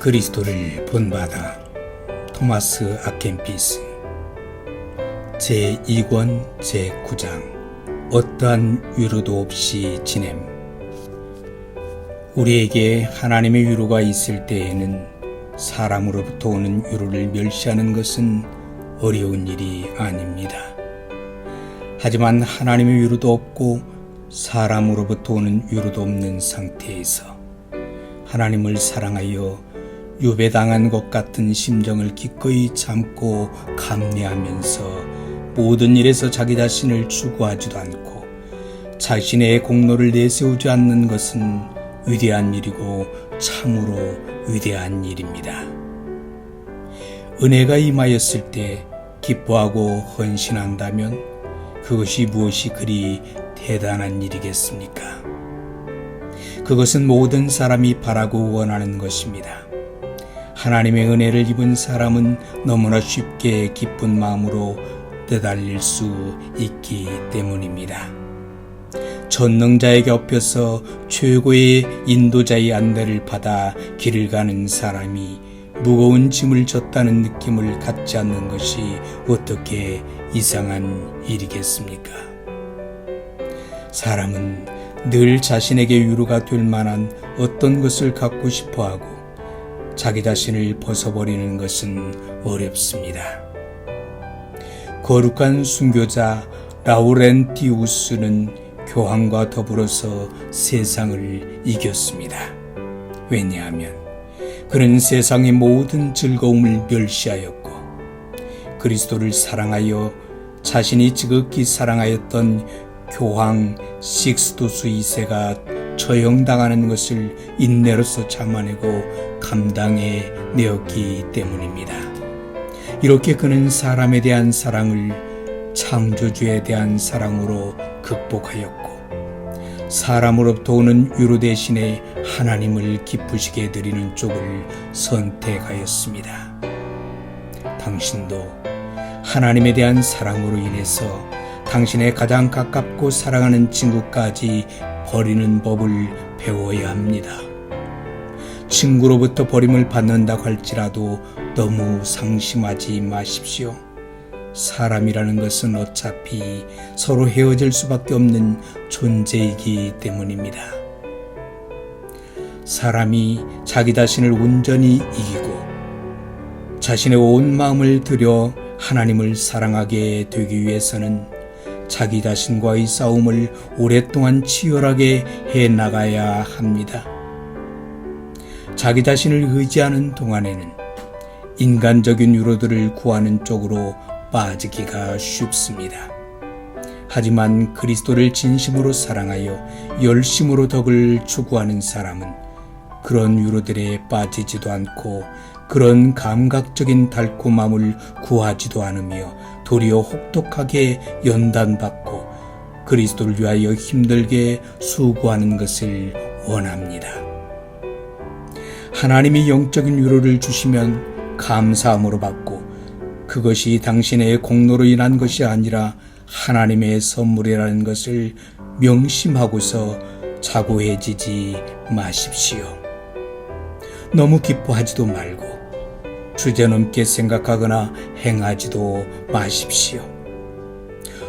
그리스도를 본받아 토마스 아켄피스 제2권 제9장 어떠한 위로도 없이 지냄. 우리에게 하나님의 위로가 있을 때에는 사람으로부터 오는 위로를 멸시하는 것은 어려운 일이 아닙니다. 하지만 하나님의 위로도 없고 사람으로부터 오는 위로도 없는 상태에서 하나님을 사랑하여 유배당한 것 같은 심정을 기꺼이 참고 감내하면서 모든 일에서 자기 자신을 추구하지도 않고 자신의 공로를 내세우지 않는 것은 위대한 일이고 참으로 위대한 일입니다. 은혜가 임하였을 때 기뻐하고 헌신한다면 그것이 무엇이 그리 대단한 일이겠습니까? 그것은 모든 사람이 바라고 원하는 것입니다. 하나님의 은혜를 입은 사람은 너무나 쉽게 기쁜 마음으로 되달릴 수 있기 때문입니다. 전능자에게 엎여서 최고의 인도자의 안내를 받아 길을 가는 사람이 무거운 짐을 졌다는 느낌을 갖지 않는 것이 어떻게 이상한 일이겠습니까? 사람은 늘 자신에게 위로가 될 만한 어떤 것을 갖고 싶어하고 자기 자신을 벗어버리는 것은 어렵습니다. 거룩한 순교자 라우렌티우스는 교황과 더불어서 세상을 이겼습니다. 왜냐하면 그는 세상의 모든 즐거움을 멸시하였고 그리스도를 사랑하여 자신이 지극히 사랑하였던 교황 식스두스 2세가 처형당하는 것을 인내로서 참아내고 감당해 내었기 때문입니다. 이렇게 그는 사람에 대한 사랑을 창조주에 대한 사랑으로 극복하였고 사람으로부터 오는 위로 대신에 하나님을 기쁘시게 드리는 쪽을 선택하였습니다. 당신도 하나님에 대한 사랑으로 인해서 당신의 가장 가깝고 사랑하는 친구까지 버리는 법을 배워야 합니다. 친구로부터 버림을 받는다고 할지라도 너무 상심하지 마십시오. 사람이라는 것은 어차피 서로 헤어질 수밖에 없는 존재이기 때문입니다. 사람이 자기 자신을 온전히 이기고 자신의 온 마음을 들여 하나님을 사랑하게 되기 위해서는 자기 자신과의 싸움을 오랫동안 치열하게 해나가야 합니다. 자기 자신을 의지하는 동안에는 인간적인 위로들을 구하는 쪽으로 빠지기가 쉽습니다. 하지만 그리스도를 진심으로 사랑하여 열심으로 덕을 추구하는 사람은 그런 위로들에 빠지지도 않고 그런 감각적인 달콤함을 구하지도 않으며 도리어 혹독하게 연단받고 그리스도를 위하여 힘들게 수고하는 것을 원합니다. 하나님이 영적인 위로를 주시면 감사함으로 받고 그것이 당신의 공로로 인한 것이 아니라 하나님의 선물이라는 것을 명심하고서 자고해지지 마십시오. 너무 기뻐하지도 말고 주제넘게 생각하거나 행하지도 마십시오.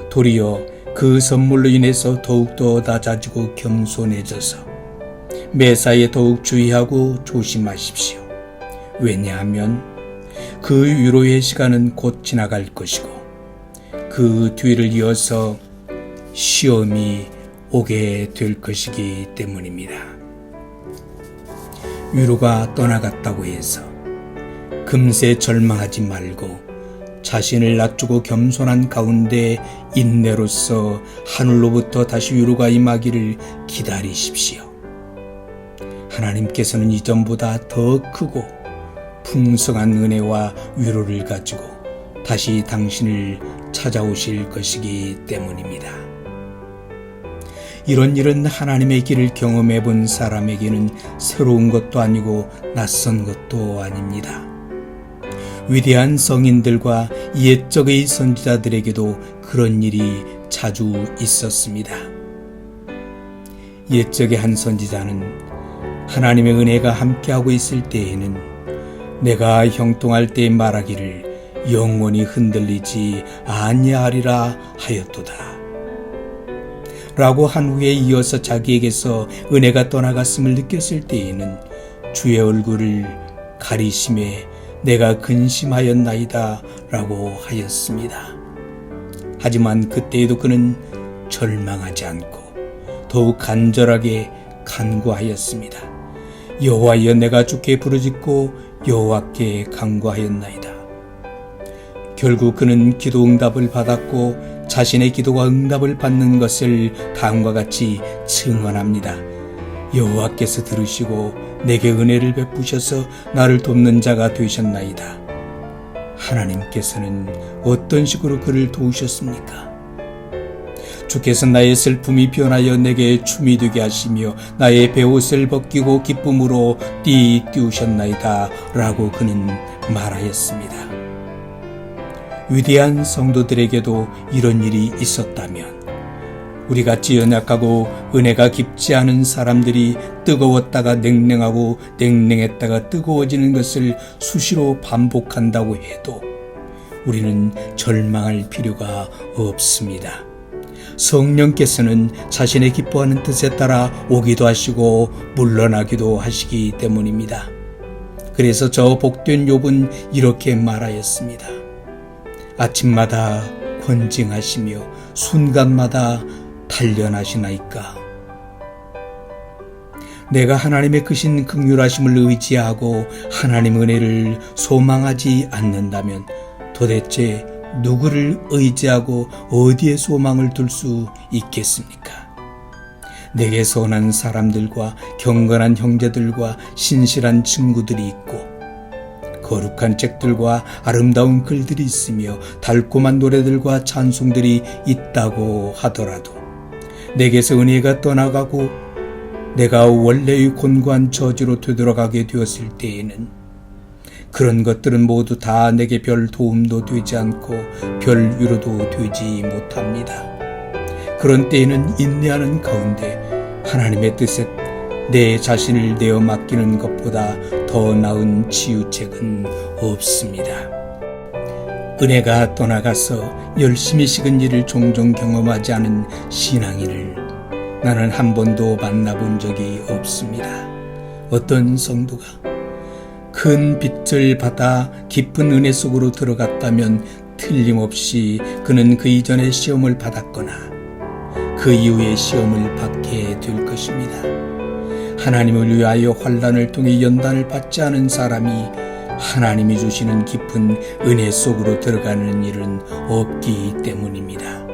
도리어 그 선물로 인해서 더욱더 낮아지고 겸손해져서 매사에 더욱 주의하고 조심하십시오. 왜냐하면 그 위로의 시간은 곧 지나갈 것이고 그 뒤를 이어서 시험이 오게 될 것이기 때문입니다. 위로가 떠나갔다고 해서 금세 절망하지 말고 자신을 낮추고 겸손한 가운데 인내로서 하늘로부터 다시 위로가 임하기를 기다리십시오. 하나님께서는 이전보다 더 크고 풍성한 은혜와 위로를 가지고 다시 당신을 찾아오실 것이기 때문입니다. 이런 일은 하나님의 길을 경험해 본 사람에게는 새로운 것도 아니고 낯선 것도 아닙니다. 위대한 성인들과 옛적의 선지자들에게도 그런 일이 자주 있었습니다. 옛적의 한 선지자는 하나님의 은혜가 함께하고 있을 때에는 내가 형통할 때 말하기를 영원히 흔들리지 아니하리라 하였도다. 라고 한 후에 이어서 자기에게서 은혜가 떠나갔음을 느꼈을 때에는 주의 얼굴을 가리심에 내가 근심하였나이다 라고 하였습니다. 하지만 그때에도 그는 절망하지 않고 더욱 간절하게 간구하였습니다. 여호와여, 내가 주께 부르짖고 여호와께 간구하였나이다. 결국 그는 기도 응답을 받았고 자신의 기도가 응답을 받는 것을 다음과 같이 증언합니다. 여호와께서 들으시고 내게 은혜를 베푸셔서 나를 돕는 자가 되셨나이다. 하나님께서는 어떤 식으로 그를 도우셨습니까? 주께서 나의 슬픔이 변하여 내게 춤이 되게 하시며 나의 베옷을 벗기고 기쁨으로 띄우셨나이다 라고 그는 말하였습니다. 위대한 성도들에게도 이런 일이 있었다면 우리같이 연약하고 은혜가 깊지 않은 사람들이 뜨거웠다가 냉랭하고 냉랭했다가 뜨거워지는 것을 수시로 반복한다고 해도 우리는 절망할 필요가 없습니다. 성령께서는 자신의 기뻐하는 뜻에 따라 오기도 하시고 물러나기도 하시기 때문입니다. 그래서 저 복된 욥은 이렇게 말하였습니다. 아침마다 권징하시며 순간마다 단련하시나이까. 내가 하나님의 크신 긍휼하심을 의지하고 하나님 은혜를 소망하지 않는다면 도대체 누구를 의지하고 어디에 소망을 둘 수 있겠습니까? 내게 선한 사람들과 경건한 형제들과 신실한 친구들이 있고 거룩한 책들과 아름다운 글들이 있으며 달콤한 노래들과 찬송들이 있다고 하더라도 내게서 은혜가 떠나가고 내가 원래의 곤고한 저주로 되돌아가게 되었을 때에는 그런 것들은 모두 다 내게 별 도움도 되지 않고 별 위로도 되지 못합니다. 그런 때에는 인내하는 가운데 하나님의 뜻에 내 자신을 내어 맡기는 것보다 더 나은 치유책은 없습니다. 은혜가 떠나가서 열심히 식은 일을 종종 경험하지 않은 신앙인을 나는 한 번도 만나본 적이 없습니다. 어떤 성도가 큰 빚을 받아 깊은 은혜 속으로 들어갔다면 틀림없이 그는 그 이전에 시험을 받았거나 그 이후에 시험을 받게 될 것입니다. 하나님을 위하여 환난을 통해 연단을 받지 않은 사람이 하나님이 주시는 깊은 은혜 속으로 들어가는 일은 없기 때문입니다.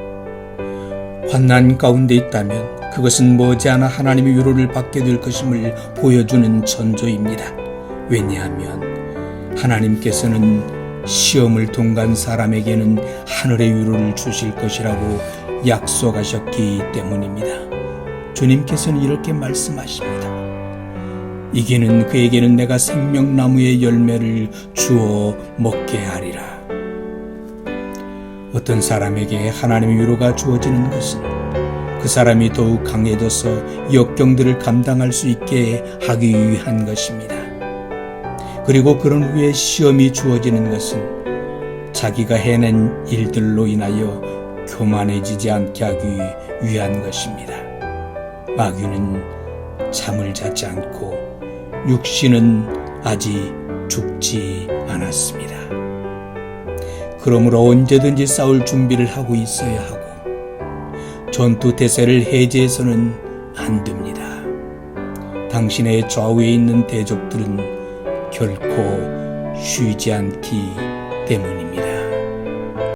환난 가운데 있다면 그것은 머지않아 하나님의 위로를 받게 될 것임을 보여주는 전조입니다. 왜냐하면 하나님께서는 시험을 통과한 사람에게는 하늘의 위로를 주실 것이라고 약속하셨기 때문입니다. 주님께서는 이렇게 말씀하십니다. 이기는 그에게는 내가 생명나무의 열매를 주어 먹게 하리라. 어떤 사람에게 하나님의 위로가 주어지는 것은 그 사람이 더욱 강해져서 역경들을 감당할 수 있게 하기 위한 것입니다. 그리고 그런 후에 시험이 주어지는 것은 자기가 해낸 일들로 인하여 교만해지지 않게 하기 위한 것입니다. 마귀는 잠을 자지 않고 육신은 아직 죽지 않았습니다. 그러므로 언제든지 싸울 준비를 하고 있어야 하고 전투 태세를 해제해서는 안 됩니다. 당신의 좌우에 있는 대적들은 결코 쉬지 않기 때문입니다.